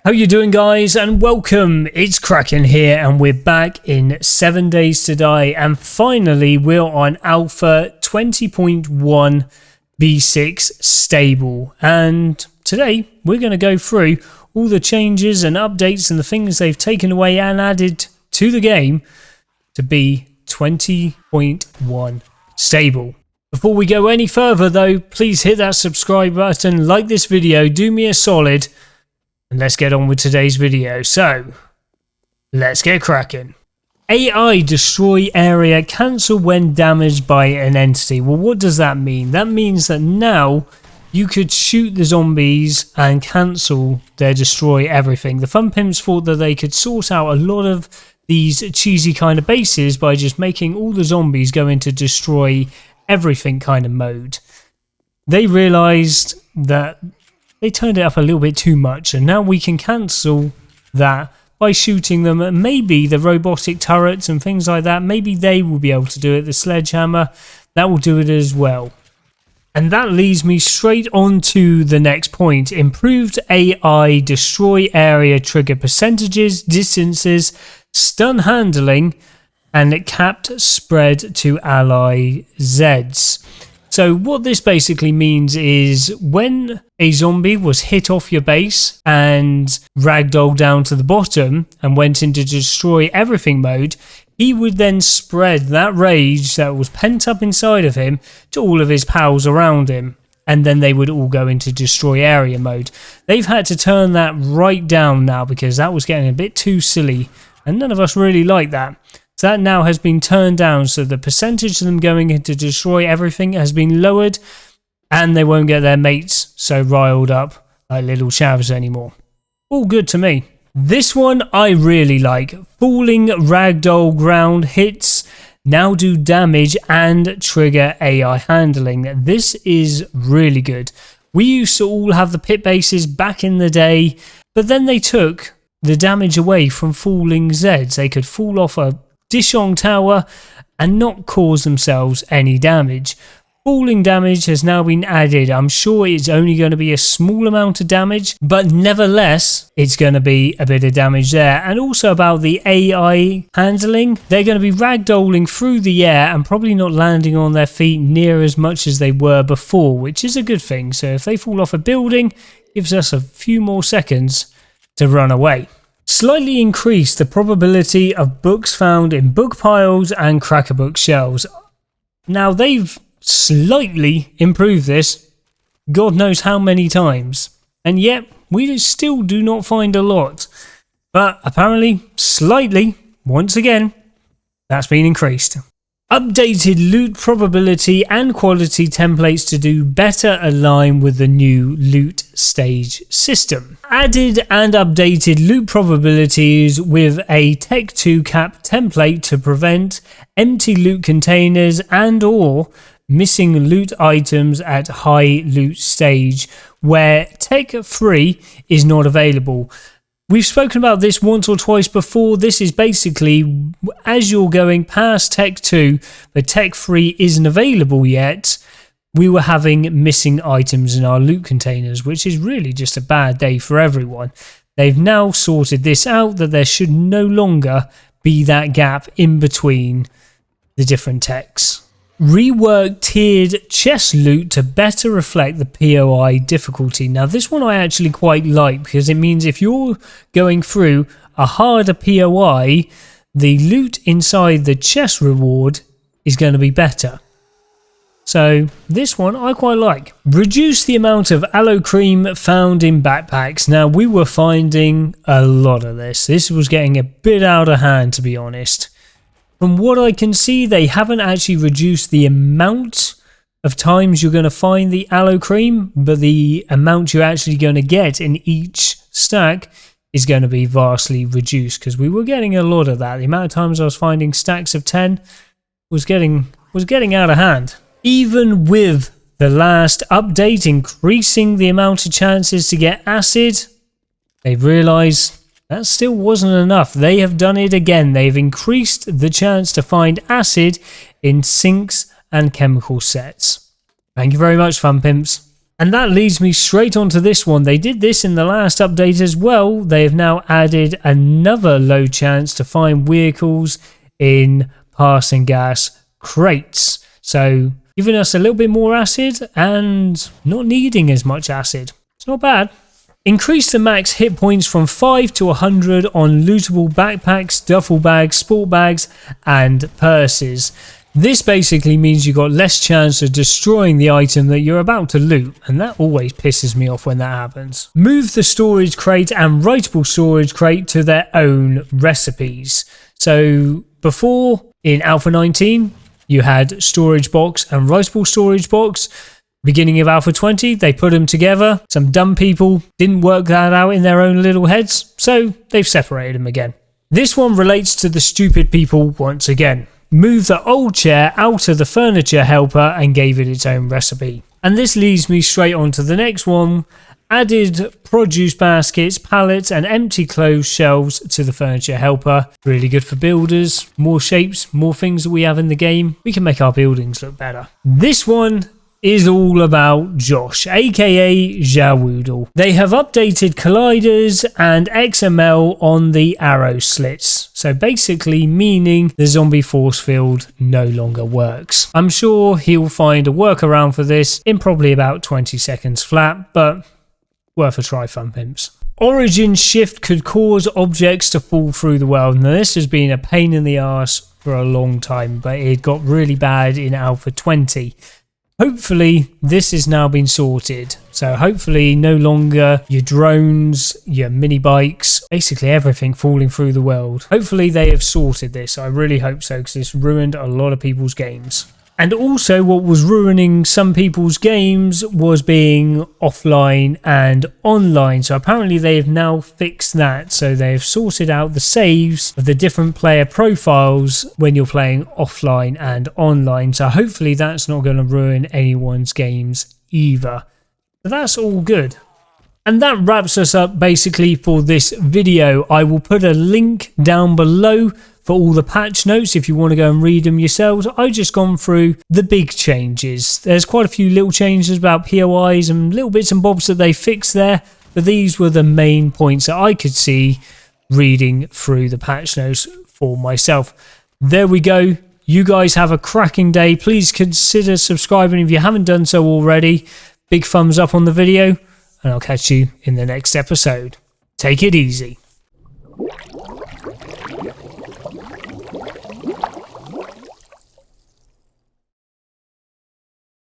How you doing, guys, and welcome. It's Kraken here, and we're back in 7 Days to Die, and finally we're on Alpha 20.1 B6 stable, and today we're going to go through all the changes and updates and the things they've taken away and added to the game to be 20.1 stable. Before we go any further though, please hit that subscribe button, like this video, do me a solid, and let's get on with today's video. So, let's get cracking. AI destroy area, cancel when damaged by an entity. Well, what does that mean? That means that now you could shoot the zombies and cancel their destroy everything. The Fun Pimps thought that they could sort out a lot of these cheesy kind of bases by just making all the zombies go into destroy everything kind of mode. They realized that they turned it up a little bit too much, and now we can cancel that by shooting them. And maybe the robotic turrets and things like that, maybe they will be able to do it. The sledgehammer, that will do it as well. And that leads me straight on to the next point. Improved AI destroy area trigger percentages, distances, stun handling, and capped spread to ally Zeds. So what this basically means is when a zombie was hit off your base and ragdolled down to the bottom and went into destroy everything mode, he would then spread that rage that was pent up inside of him to all of his pals around him, and then they would all go into destroy area mode. They've had to turn that right down now because that was getting a bit too silly, and none of us really like that. So that now has been turned down, so the percentage of them going into destroy everything has been lowered, and they won't get their mates so riled up like little chavs anymore. All good to me. This one I really like. Falling ragdoll ground hits now do damage and trigger AI handling. This is really good. We used to all have the pit bases back in the day, but then they took the damage away from falling Zeds. They could fall off a Dishong tower and not cause themselves any damage. Falling damage has now been added. I'm sure it's only going to be a small amount of damage, but nevertheless it's going to be a bit of damage there. And also about the AI handling, they're going to be ragdolling through the air and probably not landing on their feet near as much as they were before, which is a good thing. So if they fall off a building, it gives us a few more seconds to run away. Slightly increase the probability of books found in book piles and cracker book shelves. Now they've slightly improved this, God knows how many times, and yet we still do not find a lot. But apparently, slightly, once again, that's been increased. Updated loot probability and quality templates to do better align with the new loot stage system. Added and updated loot probabilities with a Tech 2 cap template to prevent empty loot containers and or missing loot items at high loot stage where Tech 3 is not available. We've spoken about this once or twice before. This is basically as you're going past Tech 2, but Tech 3 isn't available yet, we were having missing items in our loot containers, which is really just a bad day for everyone. They've now sorted this out, that there should no longer be that gap in between the different techs. Rework tiered chest loot to better reflect the POI difficulty. Now this one I actually quite like because it means if you're going through a harder POI, the loot inside the chest reward is going to be better. So this one I quite like. Reduce the amount of aloe cream found in backpacks. Now we were finding a lot of this. This was getting a bit out of hand, to be honest. From what I can see, they haven't actually reduced the amount of times you're going to find the aloe cream, but the amount you're actually going to get in each stack is going to be vastly reduced because we were getting a lot of that. The amount of times I was finding stacks of 10 was getting out of hand. Even with the last update increasing the amount of chances to get acid, they've realised that still wasn't enough. They have done it again. They've increased the chance to find acid in sinks and chemical sets. Thank you very much, Fun Pimps. And that leads me straight onto this one. They did this in the last update as well. They have now added another low chance to find vehicles in passing gas crates. So giving us a little bit more acid and not needing as much acid. It's not bad. Increase the max hit points from 5 to 100 on lootable backpacks, duffel bags, sport bags and purses. This basically means you got less chance of destroying the item that you're about to loot, and that always pisses me off when that happens. Move the storage crate and writable storage crate to their own recipes. So before, in Alpha 19, you had storage box and writable storage box. Beginning of Alpha 20, they put them together. Some dumb people didn't work that out in their own little heads, so they've separated them again. This one relates to the stupid people once again. Moved the old chair out of the furniture helper and gave it its own recipe. And this leads me straight on to the next one. Added produce baskets, pallets and empty clothes shelves to the furniture helper. Really good for builders. More shapes, more things that we have in the game. We can make our buildings look better. This one is all about Josh, aka Jawoodle. They have updated colliders and XML on the arrow slits. So basically meaning the zombie force field no longer works. I'm sure he'll find a workaround for this in probably about 20 seconds flat, but worth a try, fun pimps. Origin shift could cause objects to fall through the world. Now this has been a pain in the arse for a long time, but it got really bad in Alpha 20. Hopefully this has now been sorted. So hopefully no longer your drones, your mini bikes, basically everything falling through the world. Hopefully they have sorted this. I really hope so, because it's ruined a lot of people's games. And also what was ruining some people's games was being offline and online. So apparently they have now fixed that. So they've sorted out the saves of the different player profiles when you're playing offline and online. So hopefully that's not going to ruin anyone's games either. So that's all good. And that wraps us up basically for this video. I will put a link down below for all the patch notes if you want to go and read them yourselves. I've just gone through the big changes. There's quite a few little changes about POIs and little bits and bobs that they fixed there, but these were the main points that I could see reading through the patch notes for myself. There we go. You guys have a cracking day. Please consider subscribing if you haven't done so already. Big thumbs up on the video, and I'll catch you in the next episode. Take it easy.